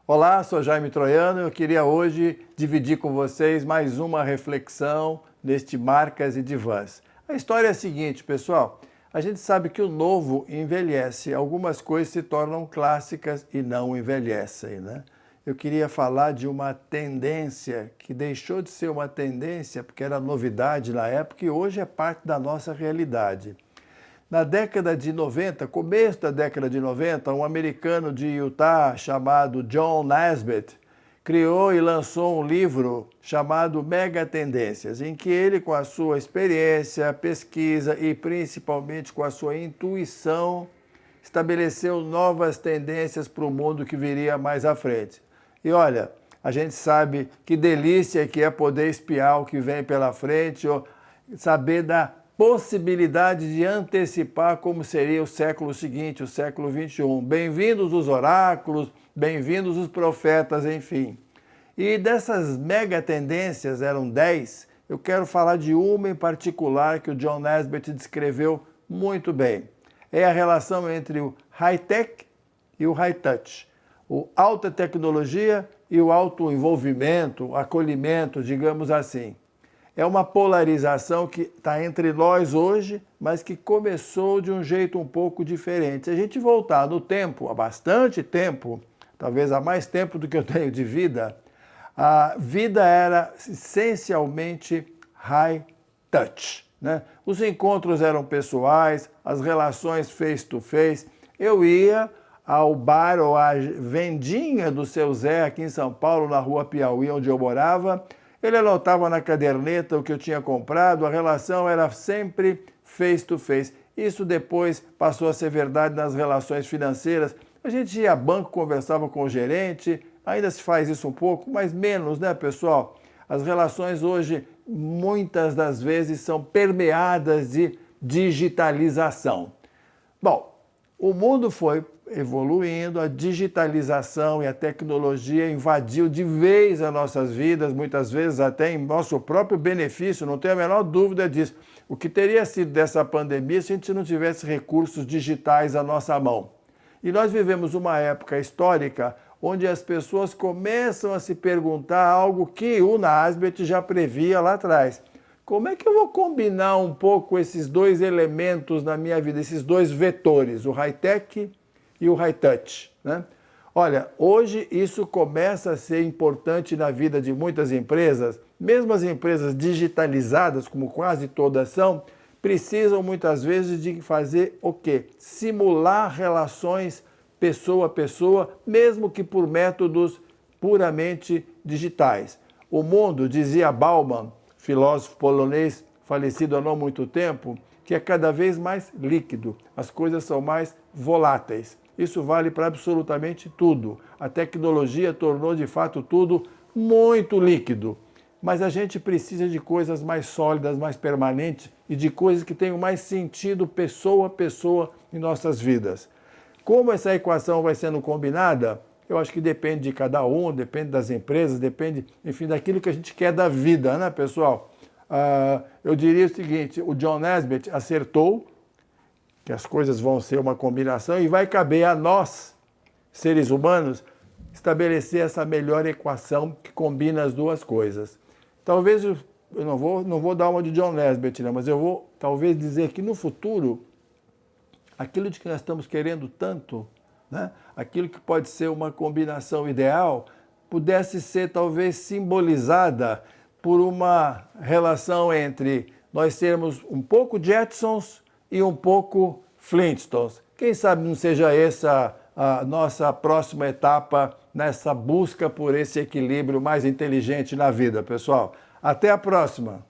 Olá, sou Jaime Troiano. Eu queria hoje dividir com vocês mais uma reflexão neste Marcas e Divãs. A história é a seguinte, pessoal. A gente sabe que o novo envelhece. Algumas coisas se tornam clássicas e não envelhecem, né? Eu queria falar de uma tendência que deixou de ser uma tendência porque era novidade na época e hoje é parte da nossa realidade. Na década de 90, começo da década de 90, um americano de Utah chamado John Naisbitt criou e lançou um livro chamado Mega Tendências, em que ele, com a sua experiência, pesquisa e principalmente com a sua intuição, estabeleceu novas tendências para o mundo que viria mais à frente. E olha, a gente sabe que delícia que é poder espiar o que vem pela frente, ou saber da possibilidade de antecipar como seria o século seguinte, o século XXI. Bem-vindos os oráculos, bem-vindos os profetas, enfim. E dessas mega tendências, eram 10, eu quero falar de uma em particular que o John Naisbitt descreveu muito bem. É a relação entre o high-tech e o high-touch. O alta tecnologia e o alto envolvimento, acolhimento, digamos assim. É uma polarização que está entre nós hoje, mas que começou de um jeito um pouco diferente. Se a gente voltar no tempo, há bastante tempo, talvez há mais tempo do que eu tenho de vida, a vida era essencialmente high touch, né? Os encontros eram pessoais, as relações face to face. Eu ia ao bar ou à vendinha do seu Zé aqui em São Paulo, na rua Piauí, onde eu morava. Ele anotava na caderneta o que eu tinha comprado, a relação era sempre face to face. Isso depois passou a ser verdade nas relações financeiras. A gente ia a banco, conversava com o gerente, ainda se faz isso um pouco, mas menos, né, pessoal? As relações hoje, muitas das vezes, são permeadas de digitalização. Bom, o mundo foi evoluindo, a digitalização e a tecnologia invadiu de vez as nossas vidas, muitas vezes até em nosso próprio benefício, não tenho a menor dúvida disso. O que teria sido dessa pandemia se a gente não tivesse recursos digitais à nossa mão? E nós vivemos uma época histórica onde as pessoas começam a se perguntar algo que o Naisbitt já previa lá atrás. Como é que eu vou combinar um pouco esses dois elementos na minha vida, esses dois vetores, o high-tech e o high-touch, né? Olha, hoje isso começa a ser importante na vida de muitas empresas, mesmo as empresas digitalizadas, como quase todas são, precisam muitas vezes de fazer o quê? Simular relações pessoa a pessoa, mesmo que por métodos puramente digitais. O mundo, dizia Bauman, filósofo polonês falecido há não muito tempo, que é cada vez mais líquido, as coisas são mais voláteis. Isso vale para absolutamente tudo. A tecnologia tornou de fato tudo muito líquido. Mas a gente precisa de coisas mais sólidas, mais permanentes e de coisas que tenham mais sentido pessoa a pessoa em nossas vidas. Como essa equação vai sendo combinada, eu acho que depende de cada um, depende das empresas, depende, enfim, daquilo que a gente quer da vida, né, pessoal? Eu diria o seguinte, o John Naisbitt acertou que as coisas vão ser uma combinação e vai caber a nós, seres humanos, estabelecer essa melhor equação que combina as duas coisas. Talvez eu não vou dar uma de John Naisbitt, né, mas eu vou talvez dizer que no futuro, aquilo de que nós estamos querendo tanto, né, aquilo que pode ser uma combinação ideal, pudesse ser talvez simbolizada por uma relação entre nós sermos um pouco Jetsons e um pouco Flintstones. Quem sabe não seja essa a nossa próxima etapa nessa busca por esse equilíbrio mais inteligente na vida, pessoal. Até a próxima!